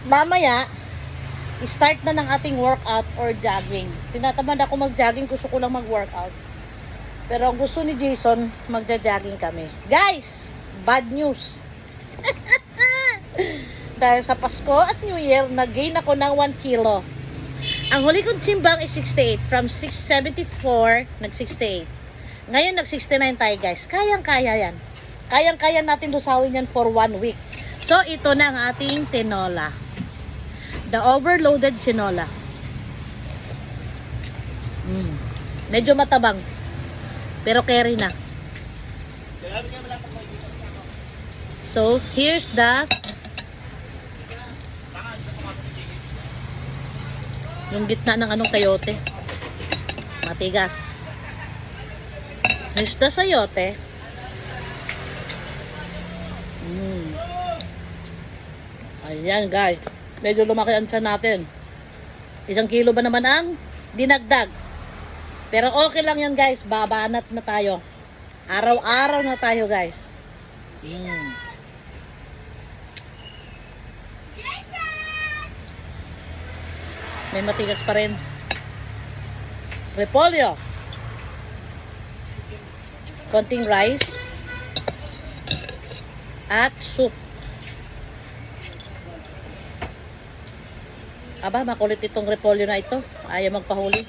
mamaya, start na ng ating workout or jogging. Tinatamad ako mag-jogging, gusto ko lang mag-workout. Pero ang gusto ni Jason, magja-jogging kami. Guys, bad news. Dahil sa Pasko at New Year, nag-gain ako ng 1 kilo. Ang huli kong timbang is 68. From 674, nag-68. Ngayon, nag-69 tayo, guys. Kayang-kaya yan. Kayang-kaya natin lusawin yan for 1 week. So, ito na ang ating tinola. The overloaded tinola. Medyo matabang. Pero carry na. So, here's the yung gitna ng anong sayote. Matigas. Here's the sayote. Ayan, guys. Medyo lumaki ang tiyan natin. 1 kilo ba naman ang dinagdag? Pero okay lang yan, guys. Babanat na tayo. Araw-araw na tayo, guys. May matigas pa rin. Repolyo. Konting rice. At soup. Aba, makulit itong repolyo na ito. Ayaw magpahuli.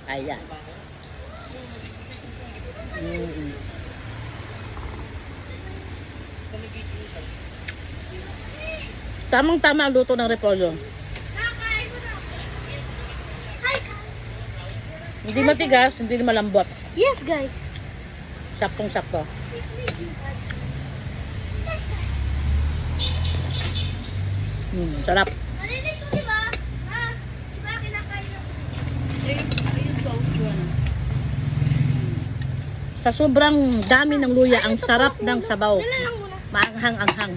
Ayan. Tamang-tama ang luto ng repolyo. Hindi matigas, hindi malambot. Yes, guys. Saktong-sakto. Sarap. Malinis mo, di ba? Ha? Di ba kinakain ako? Sa sobrang dami ng luya, ang sarap ng sabaw. Dala lang muna. Maanghang-anghang.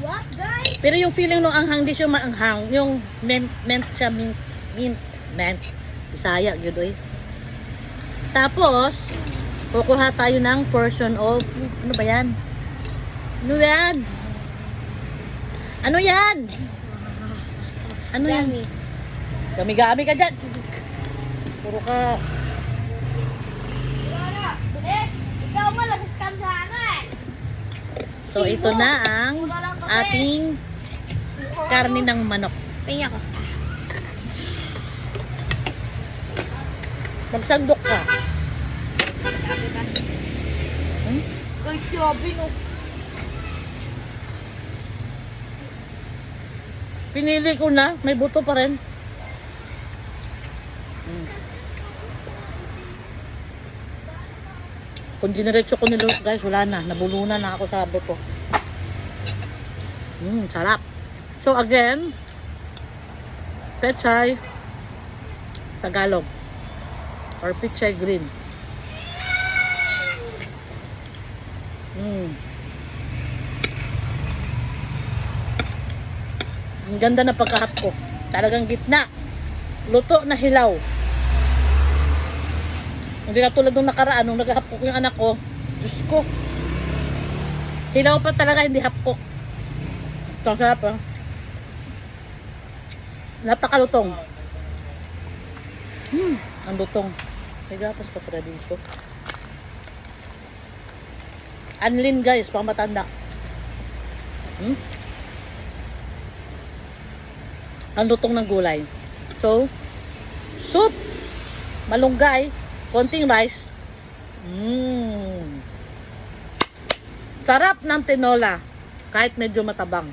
What, guys? Pero yung feeling ng anghang, di siya maanghang. Yung mint siya, mint. Bisaya, yun. Tapos, kukuha tayo ng portion of, ano ba yan? Ano yan? Ano yan? Ano yan? Gami-gami ka dyan. Puro ka. Ikaw mo, nag-scam sa ano eh. So, ito na ang ating karne ng manok. Pinya ko. Magsandok ka. Guys, grabe no. Pinili ko na. May buto pa rin. Kung diniretso ko nilo, guys, wala na. Nabulunan na ako sa buto. Sarap. So, again, pechay Tagalog or pechay green. Ang ganda na pagkahap ko. Talagang gitna. Luto na hilaw. Hindi ka tulad nung nakaraan, nung naghapok yung anak ko. Diyos ko. Hilaw pa talaga, hindi hapkok. Ito, ang sarap, ah. Napakalutong. Ang lutong. May gatas pa pala dito. Anlin, guys, pang matanda. Ang lutong ng gulay. So, soup, malunggay, konting rice. Sarap ng tinola. Kahit medyo matabang.